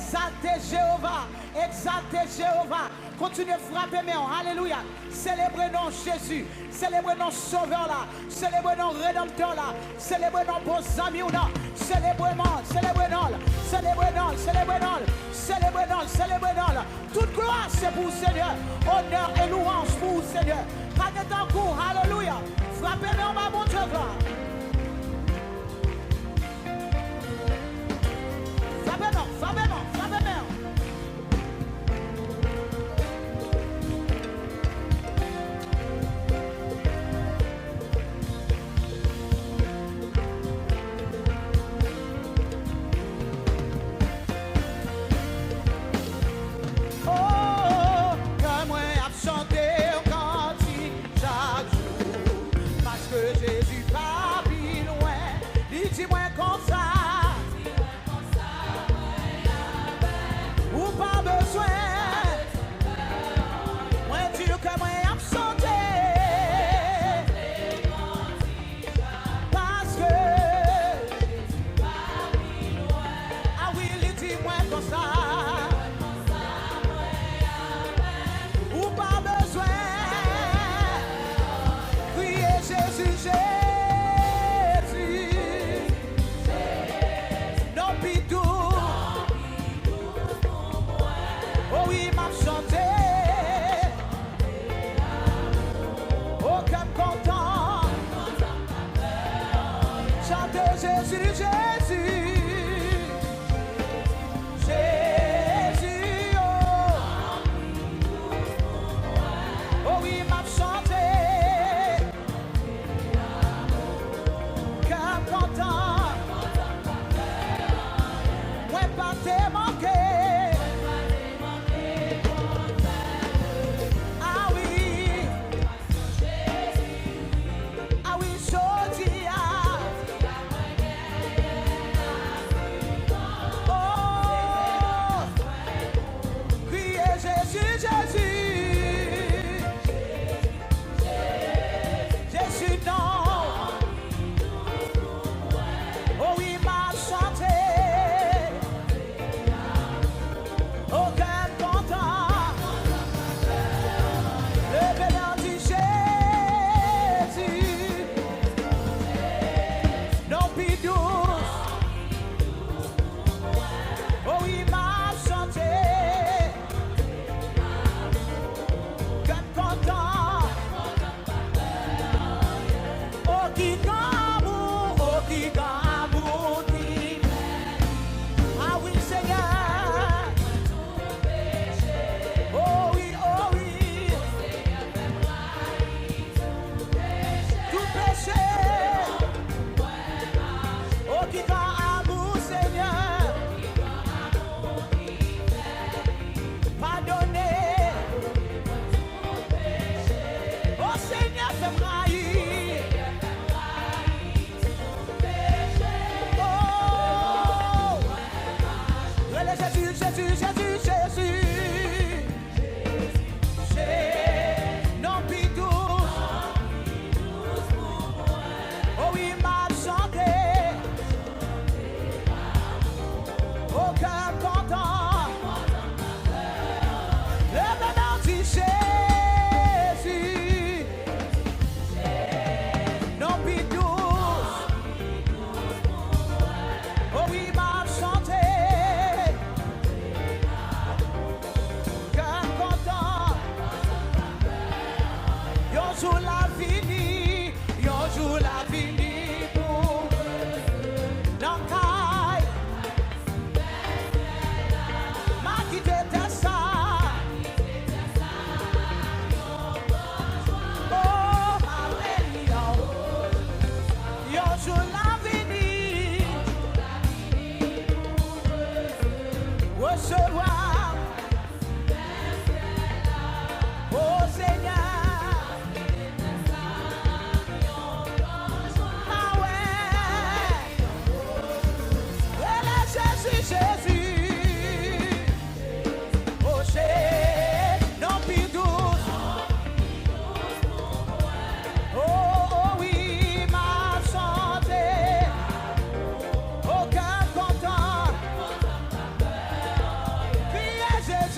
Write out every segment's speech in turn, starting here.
Exaltez Jéhovah. Exaltez Jéhovah. Continuez à frapper, mais alléluia. Célébrez non Jésus. Célébrez non Sauveur là. Célébrez non Rédempteur là. Célébrez non bons amis ou non. Célébrez non. Célébrez non. Célébrez non. Célébrez non. Célébrez non. Célébrez non. Toute gloire c'est pour le Seigneur. Honneur et louange pour le Seigneur. Pas de temps court. Alléluia. Frappez, mais on va montrer gloire. Frappez non. Frappez non. Frappez non.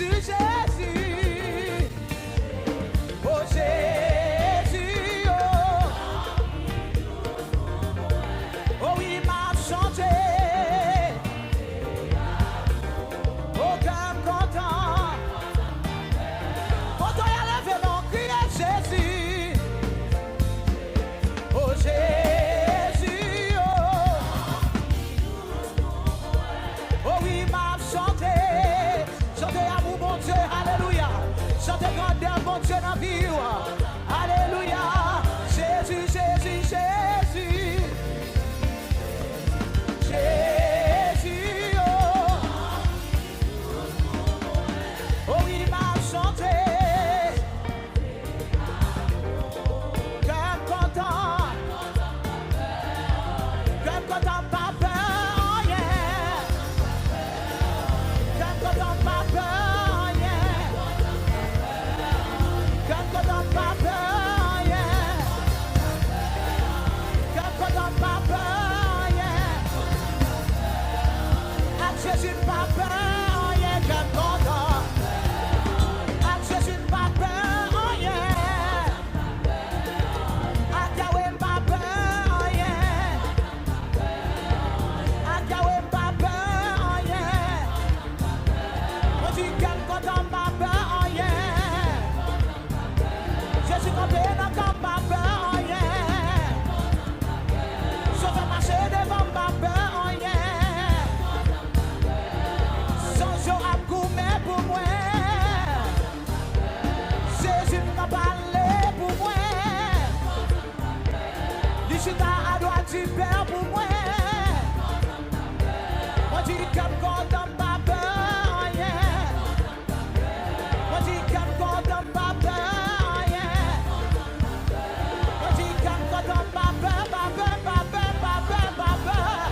Jésus, Jésus. Oh Jésus, oh. Oh oui, m'a chanté. Oh, comme content. Quand on y a levé mon cri à Jésus. Oh Jésus, oh. Oh oui, m'a chanté. Chantez à vous, mon Dieu, alléluia. Chantez grandeur, mon Dieu, dans la vie. Alléluia. Jésus, Jésus, Jésus. Jésus, oh. Oh oui, m'a chanté. Comme content. Comme content, pas peur, yeah. Comme content, pas peur, yeah. Comme content, pas peur, yeah. Comme content, pas peur, yeah. À Jésus, pas peur, yeah. Comme content. À Jésus, pas peur, yeah. À Yahweh, pas peur, yeah. À Yahweh, pas peur, yeah. On dit comme content, pas peur, yeah. Jésus, quand t'es dans le camp, pas peur, yeah. Sauf à marcher devant, pas peur, yeah. Sans jour à gourmet pour moi. Jésus m'a parlé pour moi. L'Ichita à droite du Père pour moi. On dit comme content, pas peur, yeah. On dit comme content, pas peur, yeah. On dit comme content, pas peur, pas peur, pas peur, pas peur, pas peur.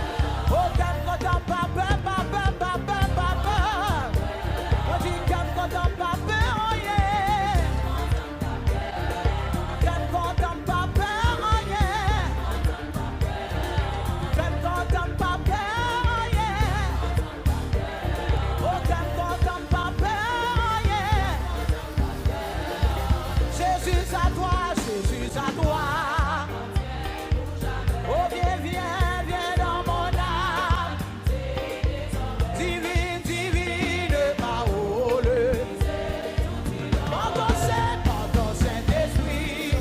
Oh, comme content, pas peur, pas peur, pas peur, pas peur. On dit comme content, pas peur, yeah. Comme content, pas peur, yeah. Comme content, pas peur, yeah. Oh, comme content, pas peur, yeah. Jésus à toi, Jésus à toi. Oh, viens, viens, viens dans mon âme. Divine, divine parole. Par ton Saint-Esprit.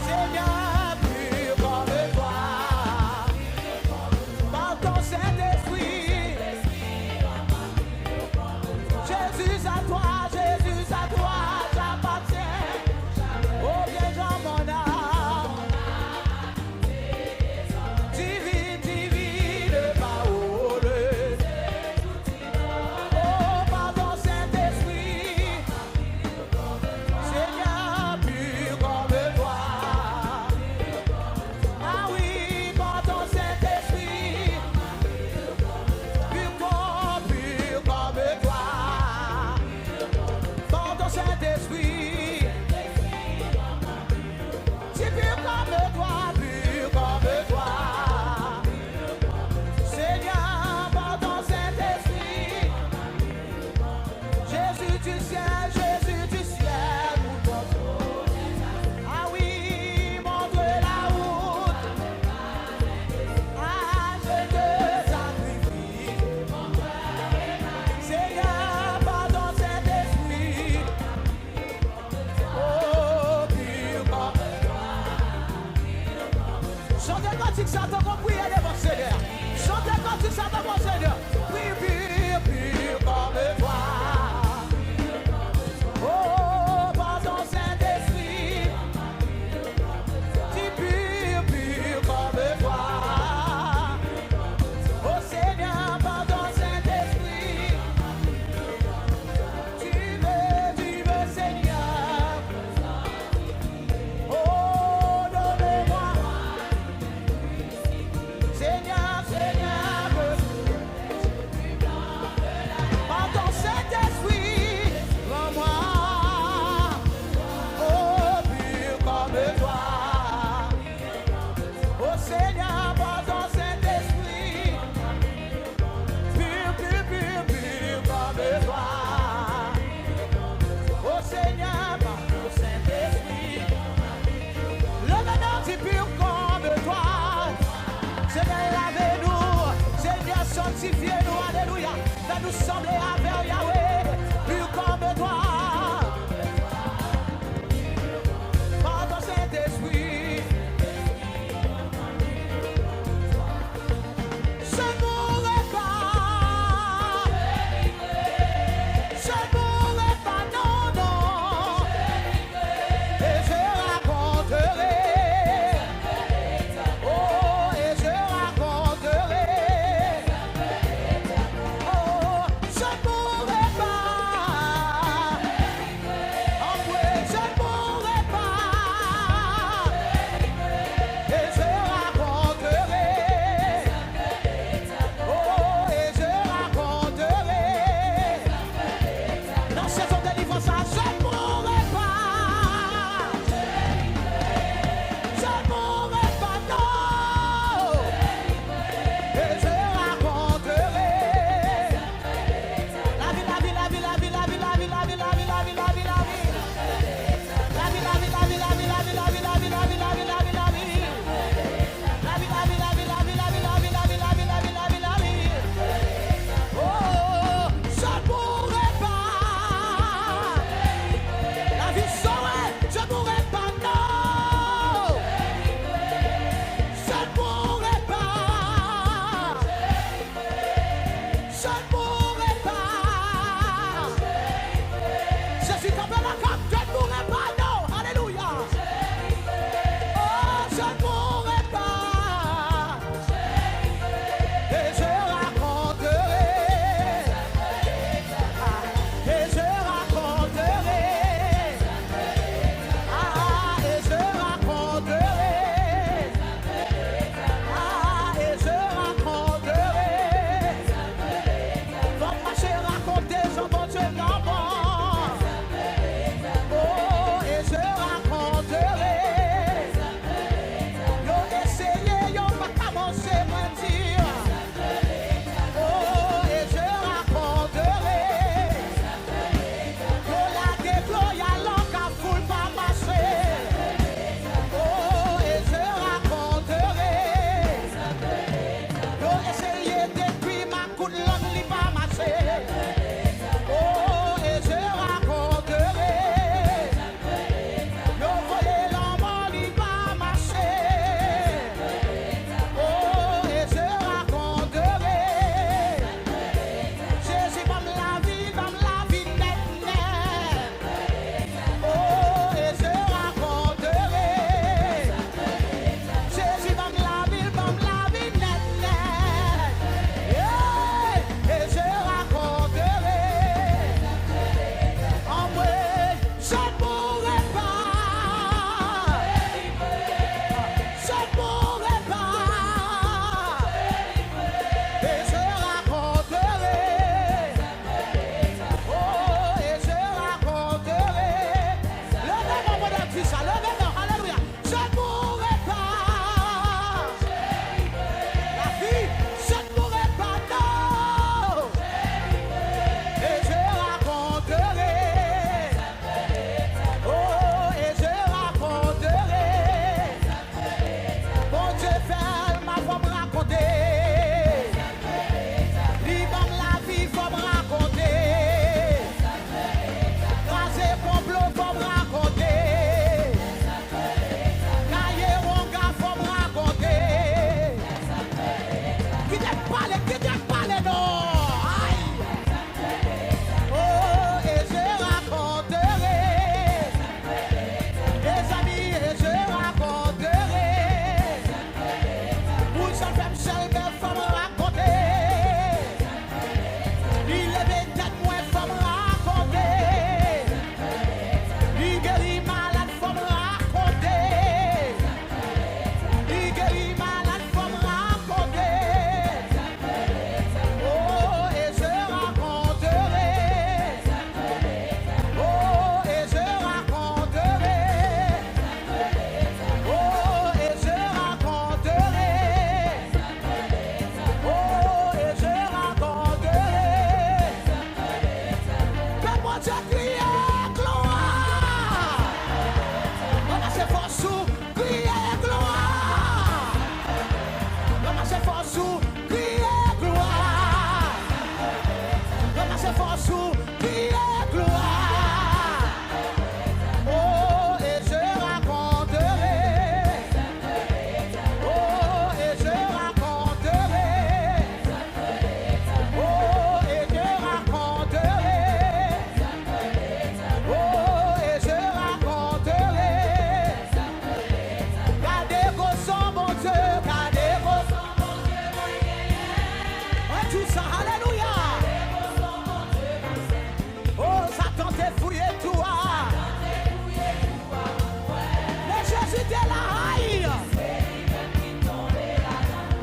Seigneur, pur comme toi. Par ton Saint-Esprit. Jésus à toi, j'appartiens. Oh, viens dans mon âme. Divine, divine parole. Oh, par ton Saint-Esprit. Seigneur, pur comme toi. Ah oui, par ton Saint-Esprit. Pur comme toi. Par ton Saint-Esprit. C'est pur comme toi, pur comme toi. Seigneur, par ton Saint-Esprit. Jésus du ciel, Jésus du ciel. Ah oui, montre la route. Ah, je te sacrifie. Seigneur, par ton Saint-Esprit. Oh, pur comme toi. Chantez quand tu s'entends pour prier devant le Seigneur. Chantez quand tu s'entends pour le Seigneur. Pur, pur, pur comme toi. Oh, par ton Saint-Esprit. Si pur, pur comme toi. Oh Seigneur, par ton Saint-Esprit. Tu veux, Seigneur. Oh, donne-moi. Seigneur, Seigneur, Sanctifie-nous, alléluia. Fais-nous sembler avec Yahweh, pur comme toi. Par ton Saint-Esprit. Je ne mourrai pas. Je ne mourrai pas, non, non. Et je raconterai. Oh, et je raconterai. Oh, je ne mourrai pas. Oh, oui, je ne mourrai pas. Et je raconterai. Oh, et je raconterai. Dans saison de délivrance, je ne mourrai pas. Je ne mourrai pas, non. Et je raconterai. La vie, la vie, la vie, la vie, la vie, la vie, la vie, la vie, la vie, la vie, la vie. La vie, la vie, la vie, la vie, la vie, la vie, la vie, la vie, la vie, la vie, la vie. La vie, la vie, la vie, la vie, la vie, la vie, la vie, la vie, la vie, la vie, la vie. Oh, je ne mourrai pas. La vie saurait, je ne mourrai pas, non. Je ne mourrai pas. Je ne mourrai pas. Je suis comme la cape, je ne mourrai pas, non. Alléluia. Oh, je ne mourrai pas. Et je raconterai. Et je raconterai. Ah, et je raconterai. Ah, et je raconterai. sous qui est gloire. Oh, et je raconterai. Oh, et je raconterai. Oh, et je raconterai. Oh, et je raconterai. Gardez vos sons, mon Dieu, gardez vos sons, mon Dieu. Ouais, tout ça, alléluia. Oh, Satan t'es fouillé toi. Mais Jésus t'es là, aïe.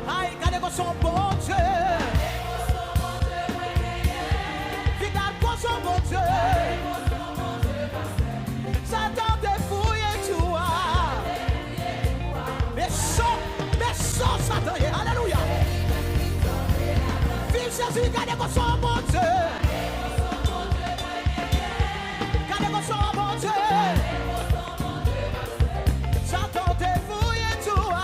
Aïe, gardez vos sons, bon Dieu. Regarde vos sons, bon Dieu. Satan t'es fouillé toi. Mais sans Satan, alléluia. Vive Jésus, gardez vos sons, bon Dieu. Gardez vos sons, bon Dieu. Satan t'es fouillé toi.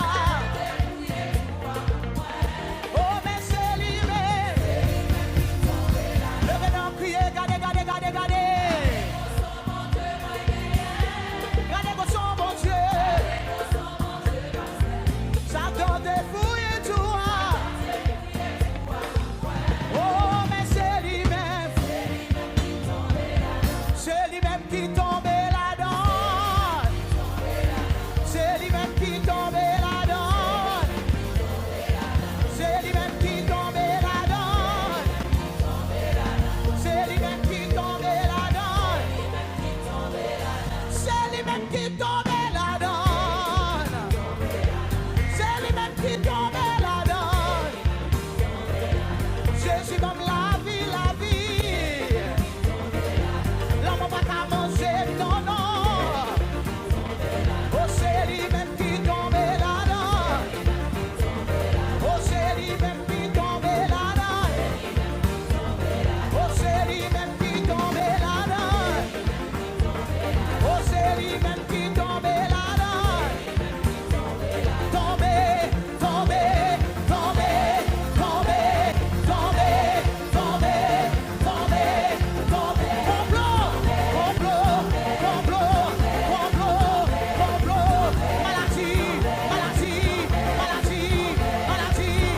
Oh, mais c'est lui-même. Levez-nous, criez, gardez, gardez, gardez, gardez. Gardez vos sons, bon Dieu. Satan t'es fouillé toi. Oh, mais c'est lui-même. C'est lui-même qui tombait là-dedans. C'est lui-même qui tombait là-dedans. C'est lui-même qui tombait là-dedans. C'est lui-même qui tombait là-dedans. C'est lui-même qui tombait là-dedans. C'est lui-même qui tombait là-dedans. Jésus donne la vie, la vie. L'homme va pas manger, non, non. Oh, c'est lui-même qui tombait là-dedans. Oh, c'est lui-même qui tombait là-dedans. Oh, c'est lui-même qui tombait là-dedans. Oh, c'est lui-même qui tombait là-dedans. Tombé, tombé, tombé, tombé, tombé, tombé, tombé, tombé. Complot, complot, complot, complot, complot. Maladie, maladie, maladie, maladie.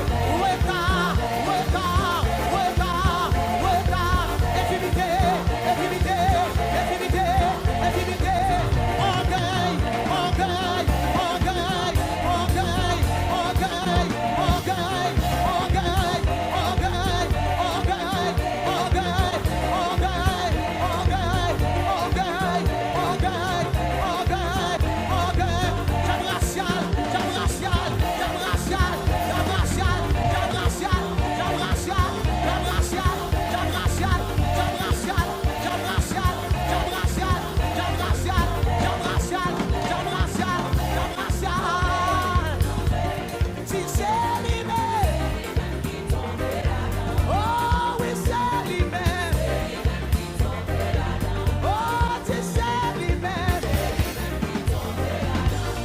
Retard, retard, retard, retard. Infimité, infimité, infimité, infimité. Orgueil, orgueil, orgueil, orgueil, orgueil, orgueil, orgueil, orgueil, orgueil, orgueil, orgueil, orgueil, orgueil, orgueil, orgueil, orgueil. J'aime racial, j'aime racial, j'aime racial, j'aime racial, j'aime racial, j'aime racial, j'aime racial, j'aime racial, j'aime racial, j'aime racial, j'aime racial, j'aime racial, j'aime racial, j'aime racial, j'aime racial. Si c'est lui-même. Oh oui, c'est lui-même. Oh, si c'est lui-même.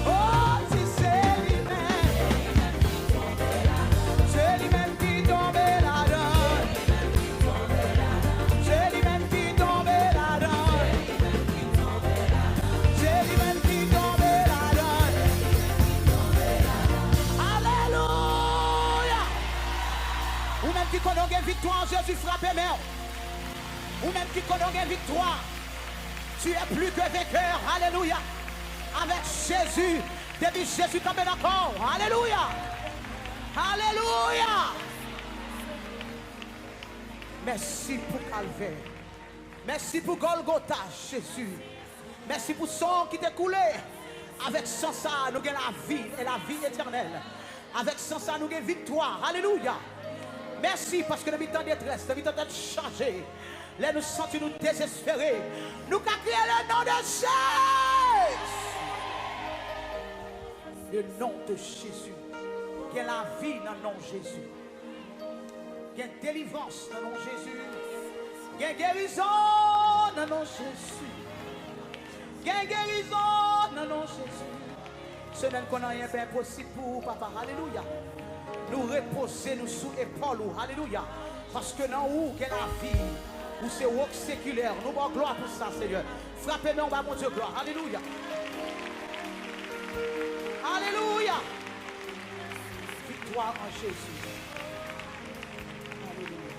Oh, si c'est lui-même. C'est lui-même qui tombait là-dedans. C'est lui-même qui tombait là-dedans. C'est lui-même qui tombait là-dedans. Alléluia. Ou même qui connaît une victoire, Jésus frappe mère. Ou même qui connaît une victoire, tu es plus que vainqueur. Alléluia. Avec Jésus, depuis Jésus tombe encore. Alléluia. Alléluia. Merci pour Calvaire. Merci pour Golgotha, Jésus. Merci pour son qui t'est coulé. Avec sans ça, nous avons la vie et la vie éternelle. Avec sans ça, nous avons victoire. Alléluia. Merci parce que nous sommes en détresse, nous sommes en train de changer. Là, nous sentons nous désespérés. Nous avons crié le nom de Jésus. Le nom de Jésus. Il y a la vie dans le nom de Jésus. Il y a délivrance dans le nom de Jésus. Il y a guérison dans le nom de Jésus. Il y a guérison dans le nom de Jésus. Ce n'est qu'on n'a rien fait impossible pour papa. Alléluia. Nous reposer nous sous l'épaule. Alléluia. Parce que dans où il y a la vie, ou c'est roc séculaire. Nous avons gloire pour ça, Seigneur. Frappez-nous, on va mon Dieu gloire. Alléluia. Alléluia. Victoire en Jésus. Alléluia.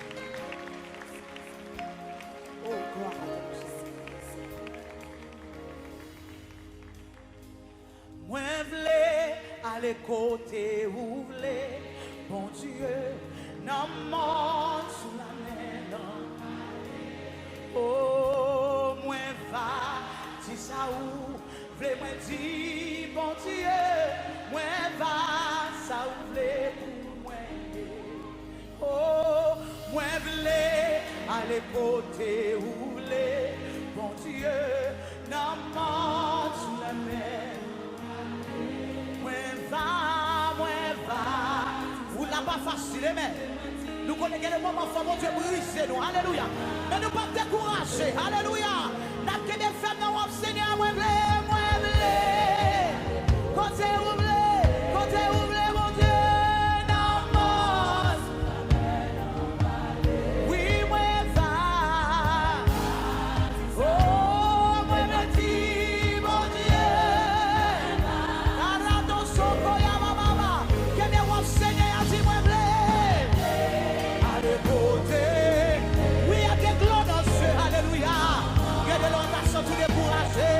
Oh, gloire à Dieu. Moi, v'lais aller côté où v'lais, bon Dieu, non mort sous la mer. Oh, moi, va, dis ça où, v'lais, moi, dis, bon Dieu, moi, va, ça où v'lais pour moi. Oh, moi, v'lais aller côté où v'lais, bon Dieu, non mort sous la mer. Vous l'avez pas facile, mais nous connaissons les moments où mon Dieu brise nous. Alléluia. Mais nous ne pas décourager. Alléluia. Nous avons des femmes dans le Seigneur. Moi, côté ouvré, mon Dieu. Non, mort. Oui, moi, va. Oh, moi, me dis, mon Dieu. Tout découragé.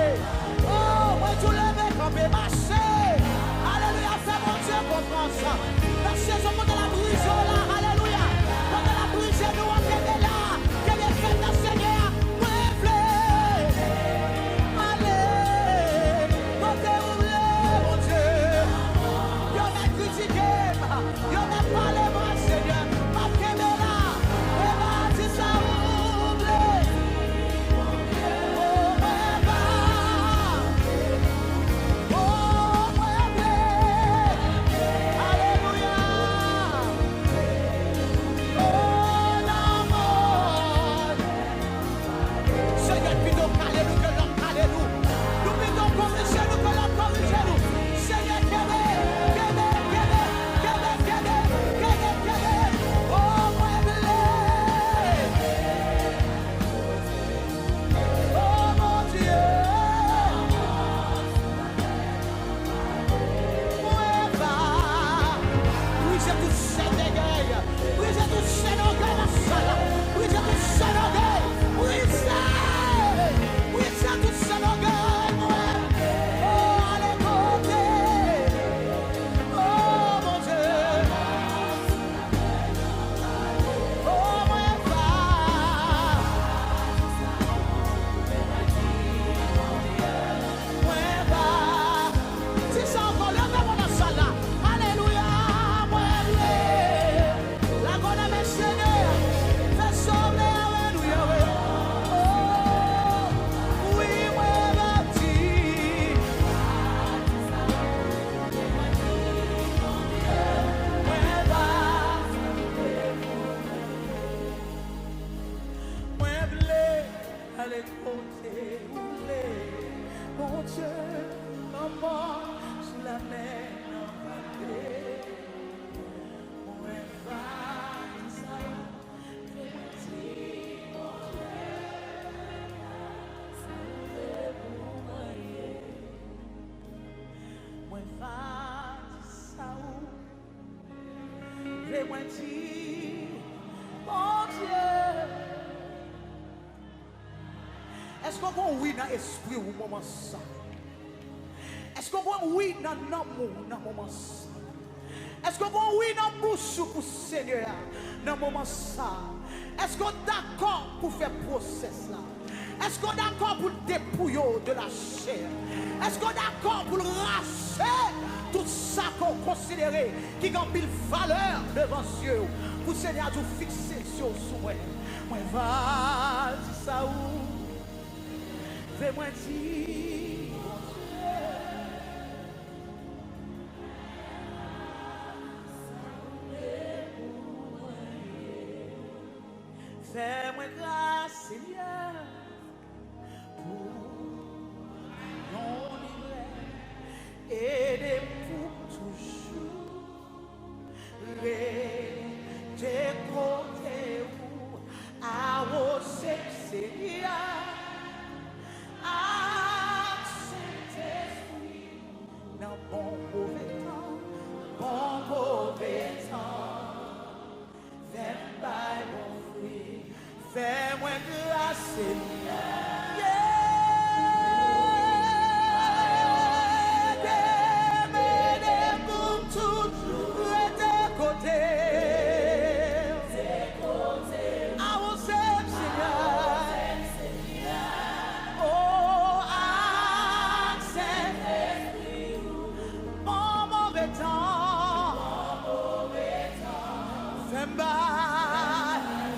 Oh, moi, tout le mec, on peut marcher. Alléluia, fais mon Dieu confiance. La saison de la brise, là, alléluia. Quand la brise, nous, on est là. Quelle est faite la Seigneur? Allez, côté oublié, mon Dieu. Il y en a critiqué, il y en a parlé, mon Seigneur. Ma caméra, et ma dit ça, est-ce qu'on va oui dans l'esprit au moment ça? Est-ce qu'on va oui dans l'amour dans le moment ça? Est-ce qu'on va oui dans la bouche pour le Seigneur dans le moment ça? Est-ce qu'on est d'accord pour faire le process là? Est-ce qu'on est d'accord pour le dépouiller de la chair? Est-ce qu'on est d'accord pour le racheter tout ça qu'on considère qui a une valeur devant Dieu? Pour le Seigneur nous fixer sur soi. Moi, va, dis ça où? Fais-moi dire, fais-moi grâce, Seigneur, pour mon hiver et pour toujours. Des côtés où à Fais-moi grâce, Seigneur.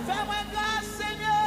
Fais-moi grâce, Seigneur.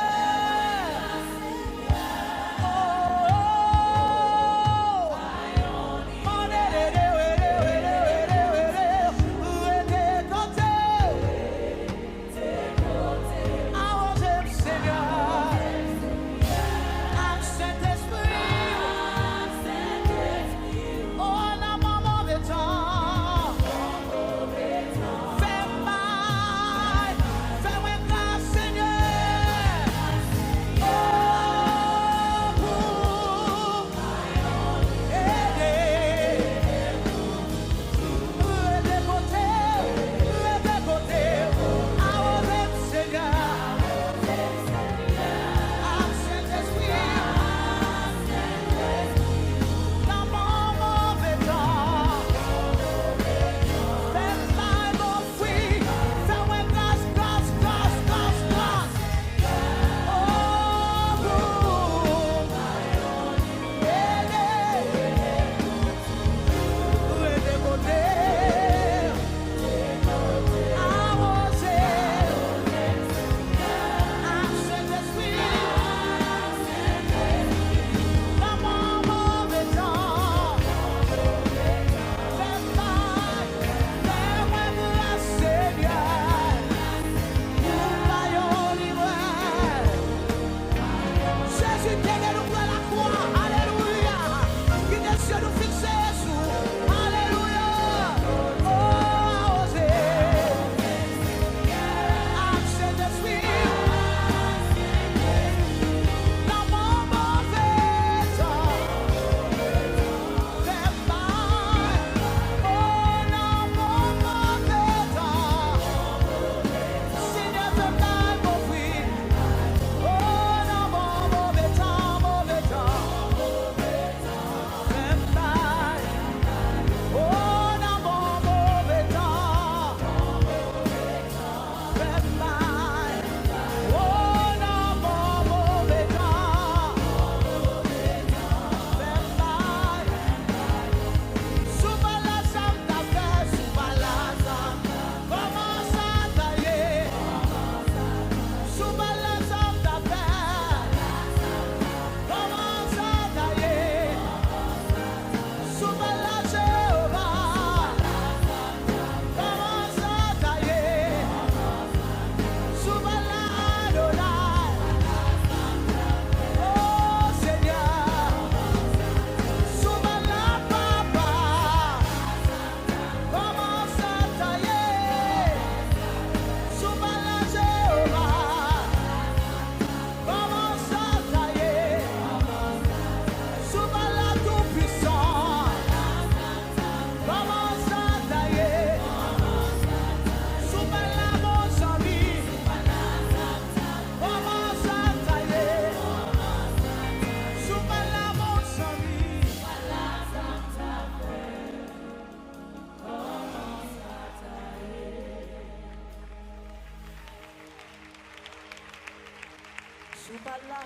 Subala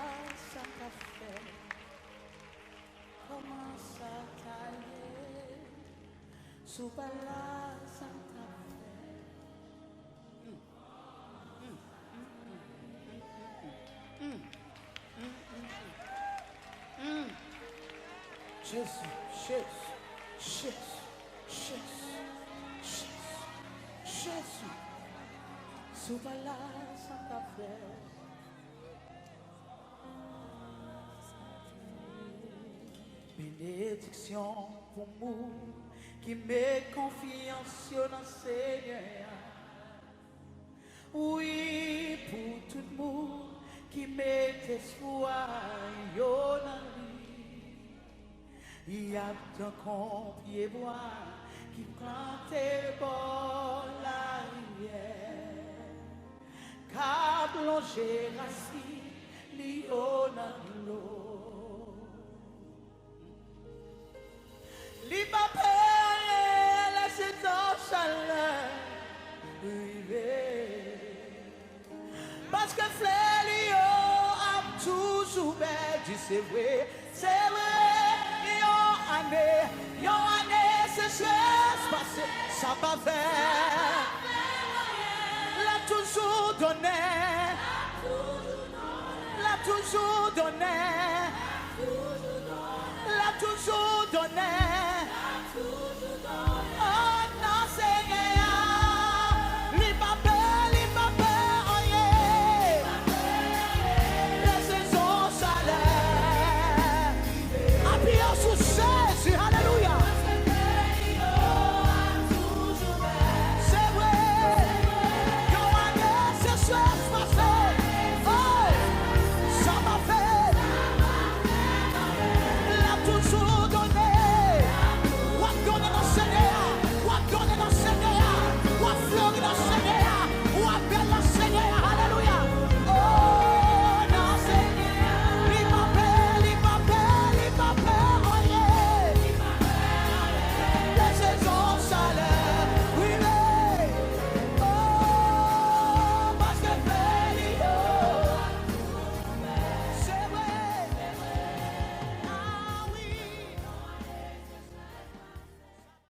Santa Fe, commence à tailler. Subala Santa Fe. Jésus, Jésus, Jésus, Jésus, Jésus, Jésus. Subala Santa Fe. Bénédiction pour nous qui met confiance dans le Seigneur. Oui, pour tout le monde qui met espoir dans lui. Il y a un pied bois qui plante pour la rivière. Ka plongé racine, li yo nan l'eau. Li pa peye, laisse ton chaleur river. Parce que frère li yo a toujours perdu, c'est vrai. Yon année, c'est chose passée, ça va faire. L'a toujours donné, l'a toujours donné, l'a toujours donné.